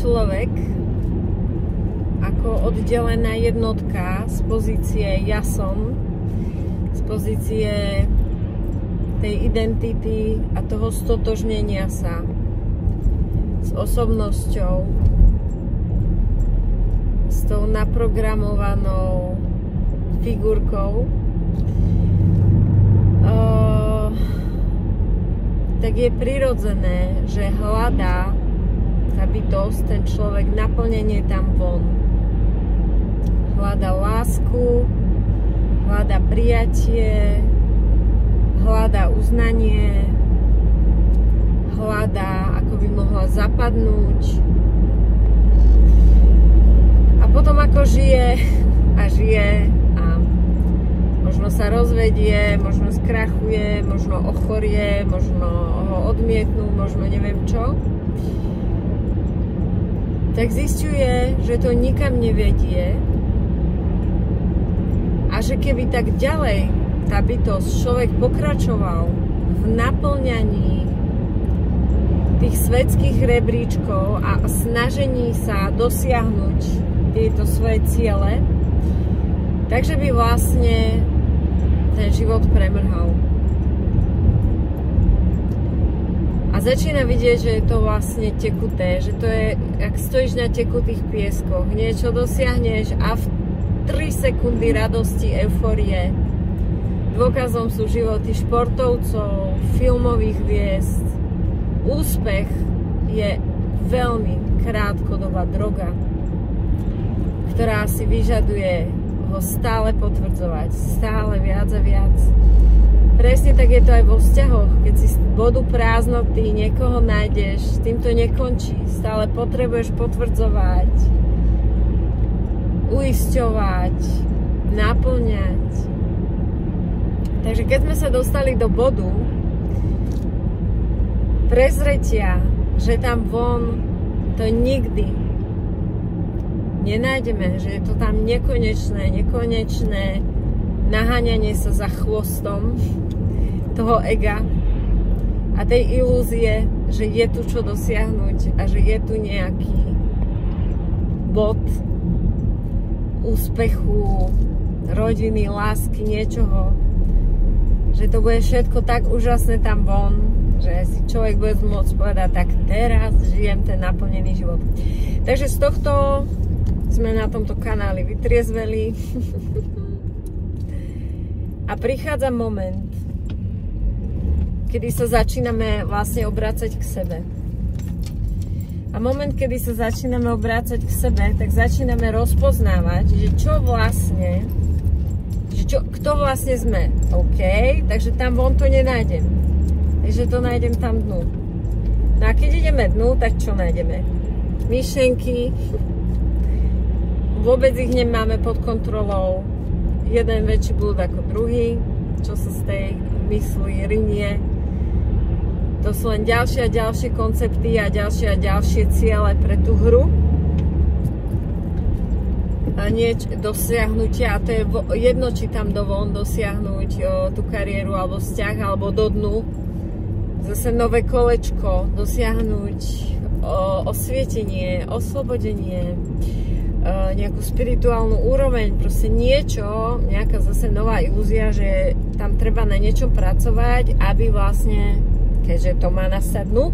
človek ako oddelená jednotka z pozície ja som, z pozície tej identity a toho stotožnenia sa s osobnosťou, s tou naprogramovanou figurkou, tak je prirodzené, že hľadá tá bytosť, ten človek, naplnenie tam von. Hľadá lásku, hľadá prijatie, hľadá uznanie, hľadá, ako by mohla zapadnúť. A potom ako žije a žije a možno sa rozvedie, možno skrachuje, možno ochorie, možno ho odmietnú, možno neviem čo, tak zisťuje, že to nikam nevedie a že keby tak ďalej tá bytosť, človek pokračoval v naplňaní tých svetských rebríčkov a snažení sa dosiahnuť tieto svoje ciele, takže by vlastne ten život premrhal. A začína vidieť, že je to vlastne tekuté, že to je, ak stojíš na tekutých pieskoch, niečo dosiahneš a v 3 sekundy radosti, eufórie. Dôkazom sú životy športovcov, filmových hviezd. Úspech je veľmi krátkodobá droga, ktorá si vyžaduje ho stále potvrdzovať, stále viac a viac. Presne tak je to aj vo vzťahoch. Keď si z bodu prázdnoty niekoho nájdeš, tým to nekončí. Stále potrebuješ potvrdzovať, uisťovať, naplňať. Takže keď sme sa dostali do bodu prezretia, že tam von to nikdy nenájdeme, že je to tam nekonečné naháňanie sa za chvostom toho ega a tej ilúzie, že je tu čo dosiahnuť a že je tu nejaký bod úspechu, rodiny, lásky, niečoho, že to bude všetko tak úžasné tam von, že si človek bude môcť povedať, tak teraz žijem ten naplnený život. Takže z tohto sme na tomto kanáli vytriezveli a prichádza moment, kedy sa začíname vlastne obrácať k sebe. A moment, kedy sa začíname obrácať k sebe, tak začíname rozpoznávať, že čo vlastne, kto vlastne sme. OK, takže tam von to nenájdem. Takže to nájdem tam dnu. No a keď ideme dnu, tak čo nájdeme? Myšlenky, vôbec ich nemáme pod kontrolou. Jeden väčší blúd ako druhý, čo sa z tej mysli rinie. To sú len ďalšie a ďalšie koncepty a ďalšie ciele pre tú hru. A dosiahnutia, a to je jedno, či tam dovon dosiahnuť tú kariéru alebo vzťah, alebo do dnu. Zase nové kolečko, dosiahnuť osvietenie, oslobodenie, nejakú spirituálnu úroveň, proste niečo, nejaká zase nová ilúzia, že tam treba na niečom pracovať, aby vlastne, keďže to má nastať dnu,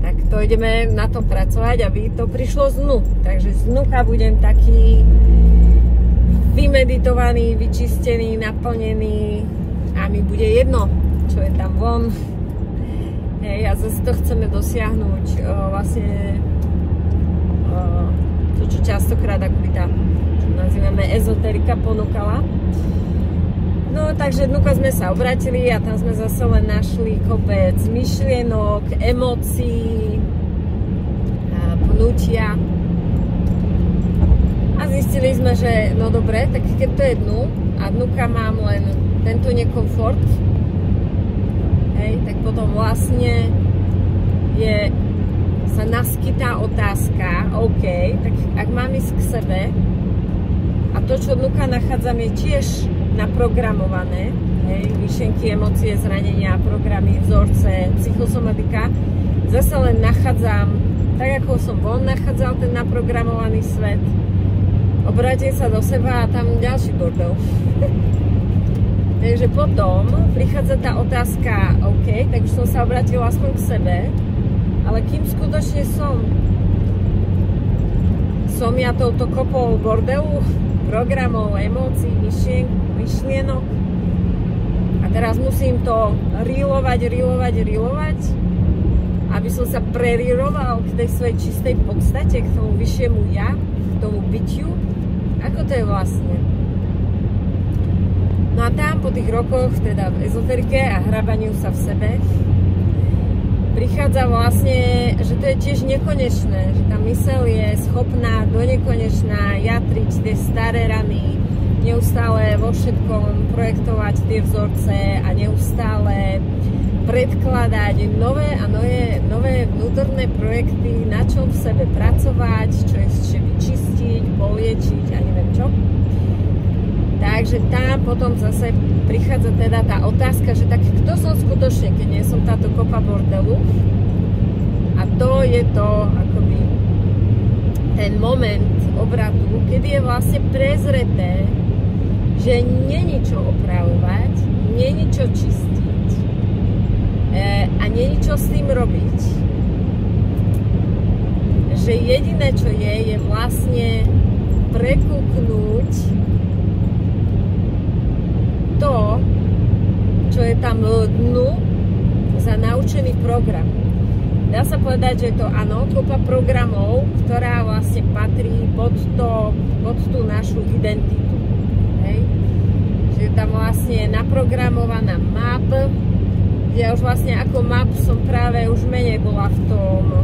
tak to ideme na tom pracovať, aby to prišlo z dnu. Takže z dnuka budem taký vymeditovaný, vyčistený, naplnený a mi bude jedno, čo je tam von. Hej, a zase to chceme dosiahnuť vlastne to, čo častokrát akoby tá, čo nazývame ezoterika, ponúkala. No, takže dnuka sme sa obratili a tam sme zase len našli kopec myšlienok, emócií, pnutia. A zistili sme, že no dobre, tak keď to je dnu a dnuka mám len tento nekomfort, hej, tak potom vlastne sa naskytá otázka, OK, tak ak mám ísť k sebe a to, čo dnuka nachádzam, je tiež naprogramované, hej, myšlienky, emócie, zranenia, programy, vzorce, psychosomatika, zase len nachádzam tak ako som von nachádzal ten naprogramovaný svet, obrátim sa do seba a tam ďalší bordel. Takže potom prichádza tá otázka, OK, tak už som sa obrátila aspoň k sebe, ale kým skutočne som? Som ja touto kopou bordelu, programov, emócií, myšlienok a teraz musím to reelovať, aby som sa preríroval k tej svojej čistej podstate, k tomu vyššiemu ja, k tomu bytiu. Ako to je vlastne? No a tam po tých rokoch, teda v ezoterike a hrabaniu sa v sebe, prichádza vlastne, že to je tiež nekonečné, že tá myseľ je schopná do nekonečná jatriť tie staré rany, neustále vo všetkom projektovať tie vzorce a neustále predkladať nové a nové vnútorné projekty, na čom v sebe pracovať, čo ešte vyčistiť, poliečiť a neviem čo. Takže tam potom zase prichádza teda tá otázka, že tak kto som skutočne, keď nie som táto kopa bordelu. A to je to akoby ten moment obratu, kedy je vlastne prezreté, že není čo opravovať, není čo čistiť a není čo s tým robiť. Že jediné čo je vlastne prekúknúť to, čo je tam v dnu za naučený program. Dá sa povedať, že je to áno, kopa programov, ktorá vlastne patrí pod tú našu identitu. Hej? Že je tam vlastne naprogramovaná map, kde už vlastne ako map som práve už menej bola v tom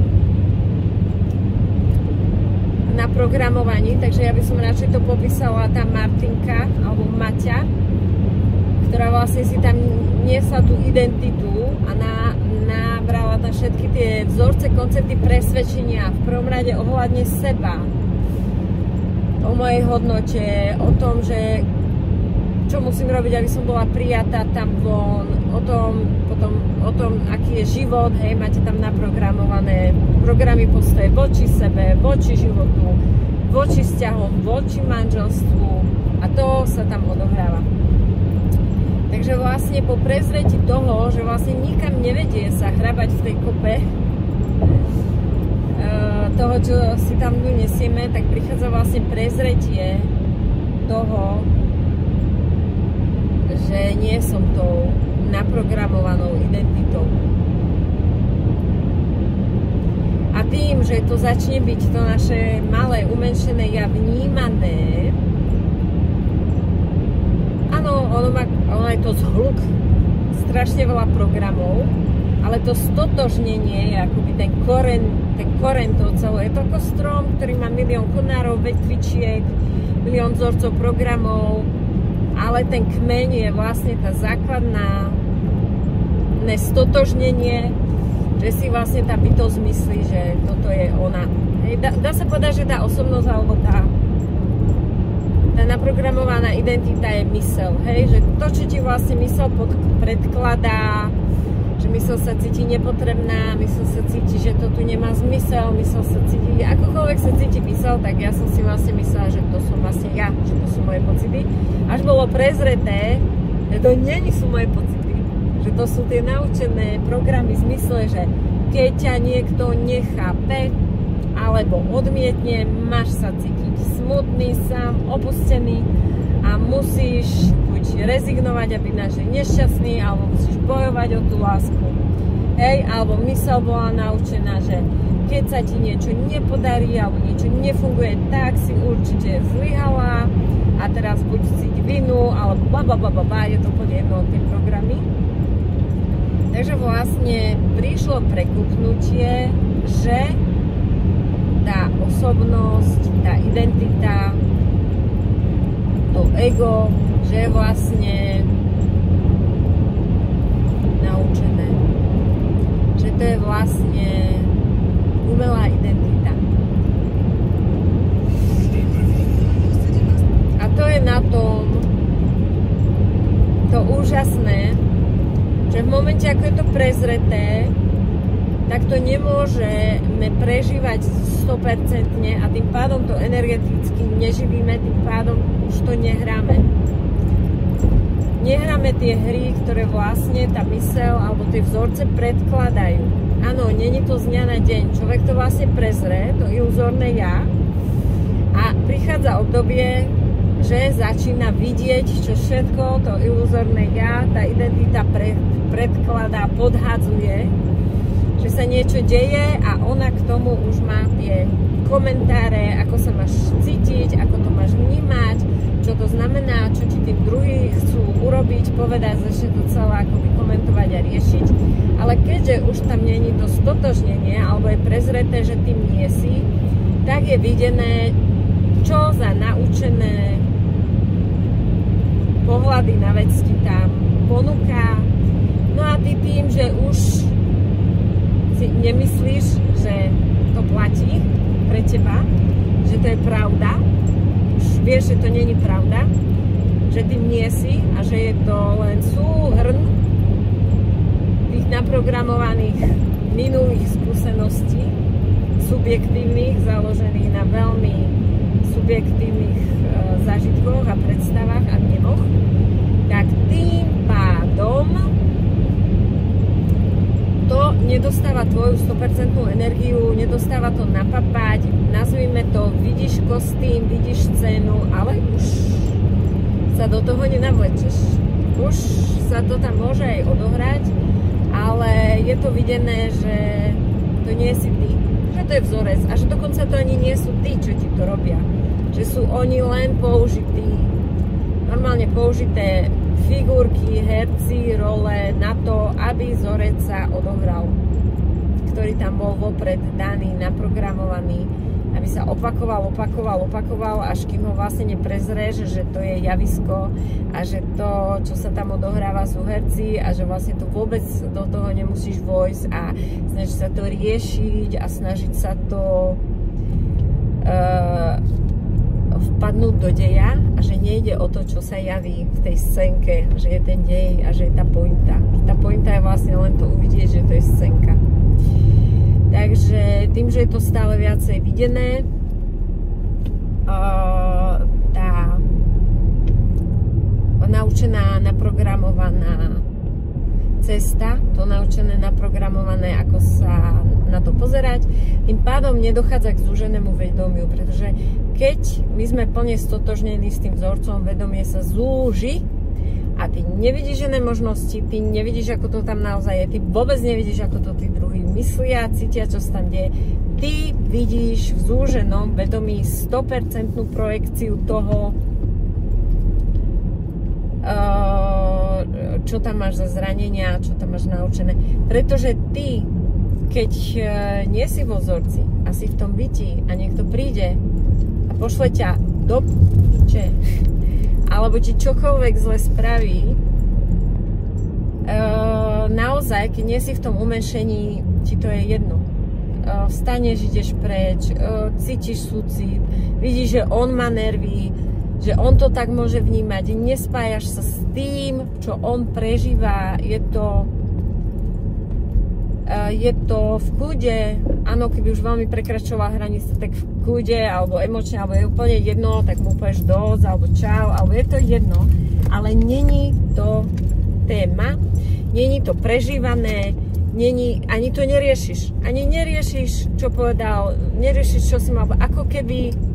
naprogramovaní, takže ja by som radšej to popísala tá Martinka alebo Maťa, ktorá vlastne si tam niesla tú identitu a nabrala tam všetky tie vzorce, koncepty presvedčenia v prvom rade ohľadne seba, o mojej hodnote, o tom, že čo musím robiť, aby som bola prijatá tam von, o tom, aký je život, hej, máte tam naprogramované programy postoje voči sebe, voči životu, voči vzťahom, voči manželstvu a to sa tam odohráva. Takže vlastne po prezretí toho, že vlastne nikam nevedie sa hrabať v tej kope toho, čo si tam nesieme, tak prichádza vlastne prezretie toho, že nie som tou naprogramovanou identitou. A tým, že to začne byť to naše malé, umenšené ja vnímané, áno, ono je to zhluk, strašne veľa programov, ale to stotožnenie je akoby ten koren toho celého. Je to ako strom, ktorý má milión konárov, vetvičiek, milión vzorcov programov, ale ten kmeň je vlastne tá základná stotožnenie, že si vlastne tá bytosť myslí, že toto je ona. Dá sa povedať, že tá osobnosť alebo tá naprogramovaná identita je myseľ, hej? Že to, čo ti vlastne myseľ predkladá, že myseľ sa cíti nepotrebná, myseľ sa cíti, že to tu nemá zmysel, myseľ sa cíti, akokoľvek sa cíti myseľ, tak ja som si vlastne myslela, že to som vlastne ja, že to sú moje pocity. Až bolo prezreté, že to nie sú moje pocity, že to sú tie naučené programy v zmysle, že keď ťa niekto nechápe alebo odmietne, máš sa cítiť smutný, sám, opustený a musíš buď rezignovať a byť naozaj nešťastný, alebo musíš bojovať o tú lásku. Hej, alebo myseľ bola naučená, že keď sa ti niečo nepodarí alebo niečo nefunguje, tak si určite zlyhala a teraz buď cíť vinu, alebo blablabla, je to pod jednou tie programy. Takže vlastne prišlo prekúpnutie, že tá osobnosť, tá identita, to ego, že je vlastne naučené. Že to je vlastne umelá identita. A to je na tom to úžasné, že v momente, ako je to prezreté, tak to nemôžeme prežívať 100% a tým pádom to energeticky neživíme, tým pádom už to nehráme. Nehráme tie hry, ktoré vlastne tá myseľ alebo tie vzorce predkladajú. Áno, není to z dňa na deň. Človek to vlastne prezrie, to iluzórne ja, a prichádza obdobie, že začína vidieť, čo všetko to iluzórne ja, tá identita predkladá, podhadzuje, že sa niečo deje a ona k tomu už má tie komentáre, ako sa máš cítiť, ako to máš vnímať, čo to znamená, čo ti tým druhí chcú urobiť, povedať, začne to celé akoby komentovať a riešiť. Ale keďže už tam není to stotožnenie, alebo je prezreté, že tým nie si, tak je videné, čo za naučené pohľady na vec ti tam ponúka. No a ty tým, že už si nemyslíš, že to platí pre teba, že to je pravda, už vieš, že to není pravda, že ty nie si a že je to len súhrn tých naprogramovaných minulých skúseností, subjektívnych, založených na veľmi subjektívnych zážitkoch a predstavách a vnemoch, tak tým pádom to nedostáva tvoju 100% energiu, nedostáva to napapať, nazvime to, vidíš kostým, vidíš scénu, ale už sa do toho nenavlečeš. Už sa to tam môže aj odohrať, ale je to videné, že to nie si ty, že to je vzorec a že dokonca to ani nie sú tí, čo ti to robia. Že sú oni len použití, normálne použité figurky, herci, role na to, aby vzorec sa odohral, ktorý tam bol vopred daný, naprogramovaný, aby sa opakoval, až kým ho vlastne neprezrieš, že to je javisko a že to, čo sa tam odohráva, sú herci a že vlastne to vôbec do toho nemusíš vojsť a snažiť sa to riešiť a snažiť sa to vpadnúť do deja a že nejde o to, čo sa javí v tej scénke, že je ten dej a že je tá pointa. Tá pointa je vlastne len to uvidieť, že to je scénka. Takže tým, že je to stále viacej videné, tá naučená, naprogramovaná cesta, to naučené, naprogramované, ako sa na to pozerať, tým pádom nedochádza k zúženému vedomiu, pretože keď my sme plne stotožnení s tým vzorcom, vedomie sa zúži a ty nevidíš žiadne možnosti, ty nevidíš, ako to tam naozaj je, ty vôbec nevidíš, ako to tí druhí myslia, cítia, čo sa tam deje. Ty vidíš v zúženom vedomí 100% projekciu toho, čo tam máš za zranenia, čo tam máš naučené. Pretože ty, keď nie si vo vzorci a si v tom byti a niekto príde a pošle ťa do piče, alebo ti čokoľvek zle spraví, naozaj, keď nie si v tom umenšení, ti to je jedno. Vstaneš, ideš preč, cítiš súcit, vidíš, že on má nervy, že on to tak môže vnímať, nespájaš sa s tým, čo on prežíva, je to v kľude, áno, keby už veľmi prekračoval hranice, tak v kľude, alebo emočne, alebo je úplne jedno, tak mu povieš dosť, alebo čau, alebo je to jedno, ale není to téma, není to prežívané, ani to neriešiš, čo povedal, neriešiš, čo si mal, ako keby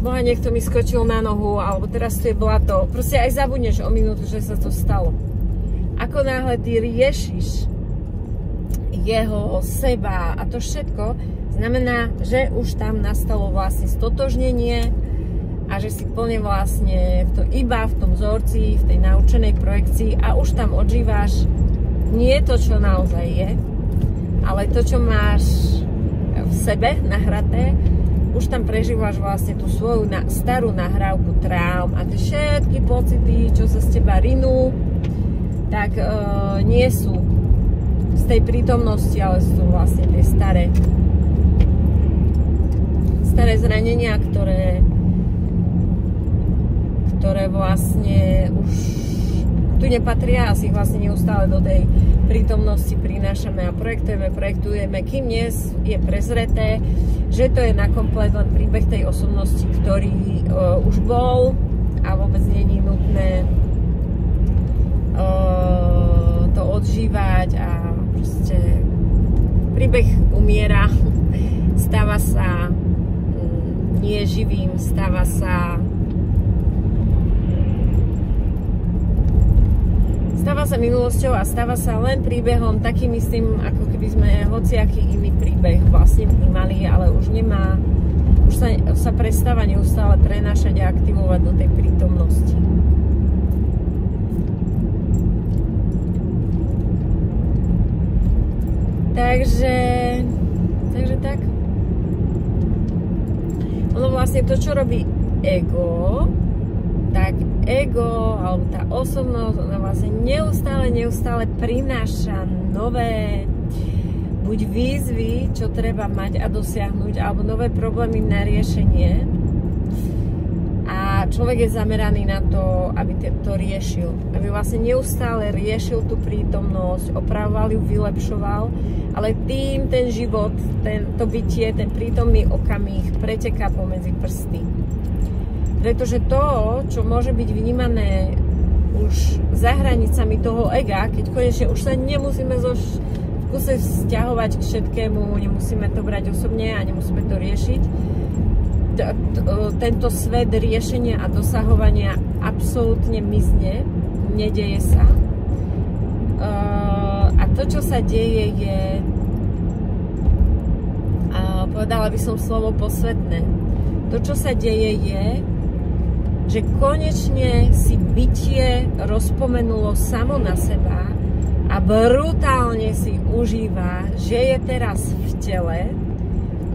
Boha, niekto mi skočil na nohu, alebo teraz tu je blato. Proste aj zabudneš o minútu, že sa to stalo. Ako náhle ty riešiš jeho, seba a to všetko, znamená, že už tam nastalo vlastne stotožnenie a že si plne vlastne iba v tom vzorci, v tej naučenej projekcii a už tam odžíváš nie to, čo naozaj je, ale to, čo máš v sebe nahraté, už tam prežívaš vlastne tú svoju starú nahrávku traum a tie všetky pocity, čo sa z teba rinú, tak nie sú z tej prítomnosti, ale sú vlastne tie staré zranenia, ktoré vlastne už tu nepatria a si ich vlastne neustále do tej prítomnosti prinášame a projektujeme, kým dnes je prezreté, že to je na komplet len príbeh tej osobnosti, ktorý už bol a vôbec nie je nutné to odžívať a proste príbeh umiera, stáva sa nie živým, stáva sa minulosťou a stáva sa len príbehom takým istým, ako keby sme hociaký iný príbeh vlastne vnímali, ale už nemá, už sa prestáva neustále prenášať a aktivovať do tej prítomnosti. Takže tak. Ono vlastne to, čo robí ego, tak ego, alebo tá osobnosť, ona vlastne neustále prináša nové buď výzvy, čo treba mať a dosiahnuť, alebo nové problémy na riešenie. A človek je zameraný na to, aby to riešil. Aby vlastne neustále riešil tú prítomnosť, opravoval ju, vylepšoval, ale tým ten život, to bytie, ten prítomný okamih preteká pomedzi prsty. Pretože to, čo môže byť vnímané už za hranicami toho ega, keď konečne už sa nemusíme v kuse vzťahovať k všetkému, nemusíme to brať osobne a nemusíme to riešiť, tento svet riešenia a dosahovania absolútne mizne, nedeje sa. A to, čo sa deje, je, povedala by som slovo posvetné, to, čo sa deje, je, že konečne si bytie rozpomenulo samo na seba a brutálne si užíva, že je teraz v tele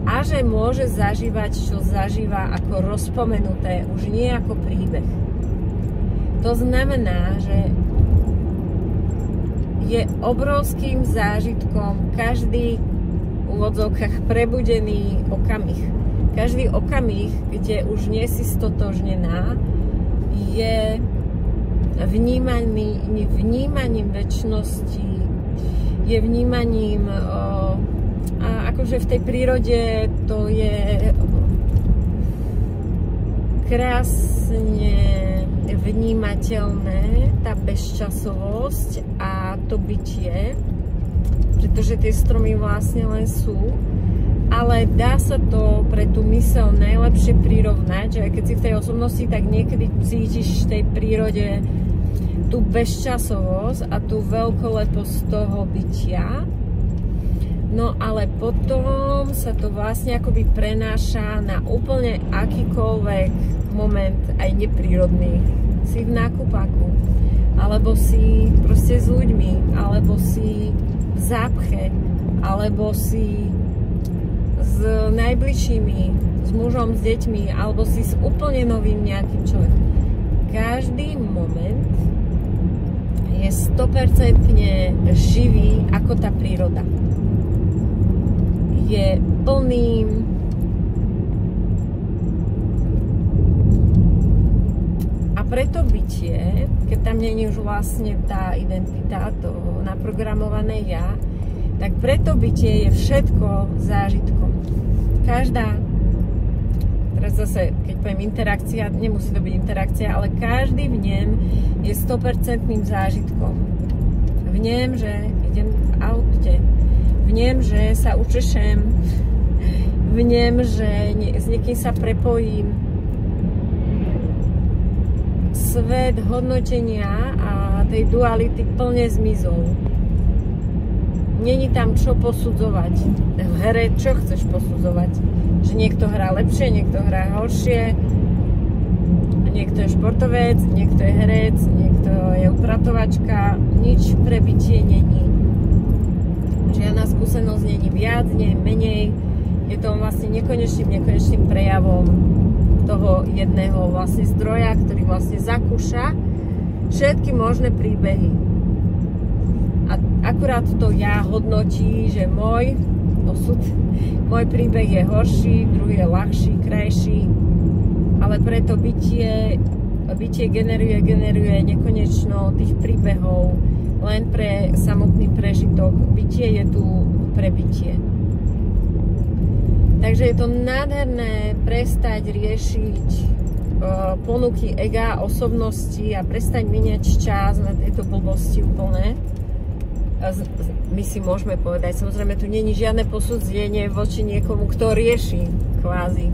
a že môže zažívať, čo zažíva ako rozpomenuté, už nie ako príbeh. To znamená, že je obrovským zážitkom každý v úvodzovkách prebudený okamih. Každý okamih, kde už nie si stotožnená, je vnímaním večnosti, je vnímaním a akože v tej prírode to je krásne vnímateľné, tá bezčasovosť a to bytie, pretože tie stromy vlastne len sú, ale dá sa to pre tú myseľ najlepšie prirovnať, že keď si v tej osobnosti, tak niekedy cítiš v tej prírode tú bezčasovosť a tú veľkoleposť toho bytia. No ale potom sa to vlastne akoby prenáša na úplne akýkoľvek moment, aj neprírodný. Si v nákupáku, alebo si proste s ľuďmi, alebo si v zápche, alebo si s najbližšími, s mužom, s deťmi, alebo si s úplne novým nejakým človekom. Každý moment je 100% živý ako tá príroda. Je plným a preto bytie, keď tam nie je už vlastne tá identita, to naprogramované ja, tak preto bytie je všetko zážitkom. Každá, teraz zase, keď poviem interakcia, nemusí to byť interakcia, ale každý v nem je 100% zážitkom. Vnem, že idem v aute, vnem, že sa učešem, vnem, že s niekým sa prepojím. Svet hodnotenia a tej duality plne zmizol. Není tam čo posudzovať. V hre čo chceš posudzovať? Že niekto hrá lepšie, niekto hrá horšie, niekto je športovec, niekto je herec, niekto je upratovačka. Nič pre bytie není. Žiadna skúsenosť není viac, nie menej. Je to vlastne nekonečným prejavom toho jedného vlastne zdroja, ktorý vlastne zakúša všetky možné príbehy. A akurát to ja hodnotí, že môj osud, môj príbeh je horší, druhý je ľahší, krajší, ale preto bytie generuje nekonečno tých príbehov len pre samotný prežitok. Bytie je tu pre bytie. Takže je to nádherné prestať riešiť ponuky ega, osobnosti a prestať míňať čas na tieto blbosti úplné. My si môžeme povedať, samozrejme tu není žiadne posudzenie voči niekomu, kto rieši kvázi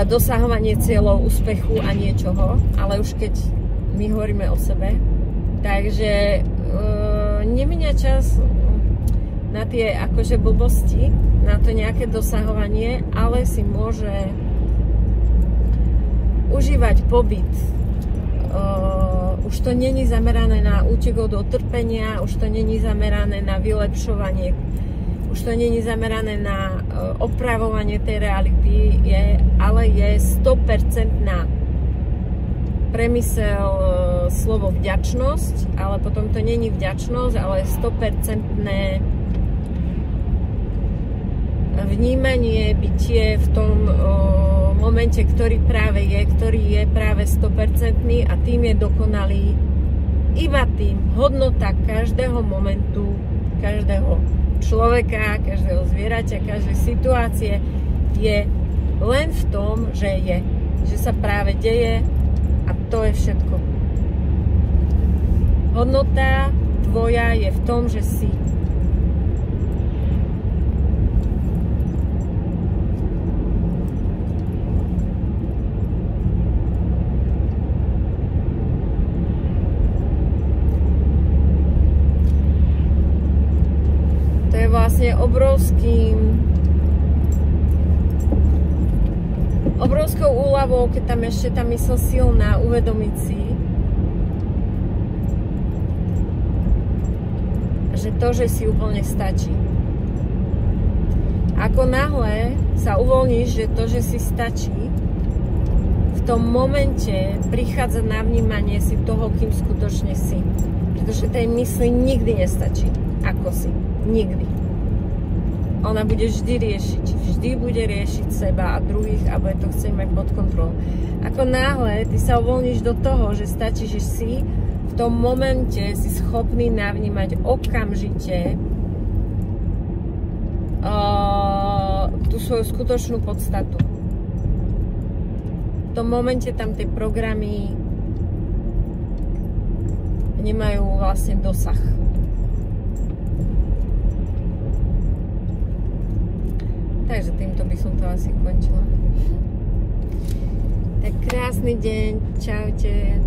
dosahovanie cieľov, úspechu a niečoho, ale už keď my hovoríme o sebe, takže nemíňa čas na tie akože blbosti, na to nejaké dosahovanie, ale si môže užívať pobyt. Už to není zamerané na útek od utrpenia, už to není zamerané na vylepšovanie, už to není zamerané na opravovanie tej reality, ale je 100% na premysel slovo vďačnosť, ale potom to není vďačnosť, ale 100% vnímanie, bytie v tom momente, ktorý je práve 100% a tým je dokonalý. Iba tým hodnota každého momentu, každého človeka, každého zvieraťa, každej situácie je len v tom, že sa práve deje a to je všetko. Hodnota tvoja je v tom, že si. Vlastne obrovskou úľavou, keď tam ešte tá mysl silná, uvedomiť si, že to, že si úplne stačí. Ako náhle sa uvoľníš, že to, že si stačí, v tom momente prichádza na vnímanie si toho, kým skutočne si. Pretože tej mysli nikdy nestačí, ako si. Nikdy. Ona bude vždy bude riešiť seba a druhých a bude to chcieť mať pod kontrolou. Ako náhle ty sa uvoľníš do toho, že stačí, že si v tom momente si schopný navnímať okamžite tú svoju skutočnú podstatu. V tom momente tam tie programy nemajú vlastne dosah. Takže týmto by som to asi končila. Tak krásny deň, čaute.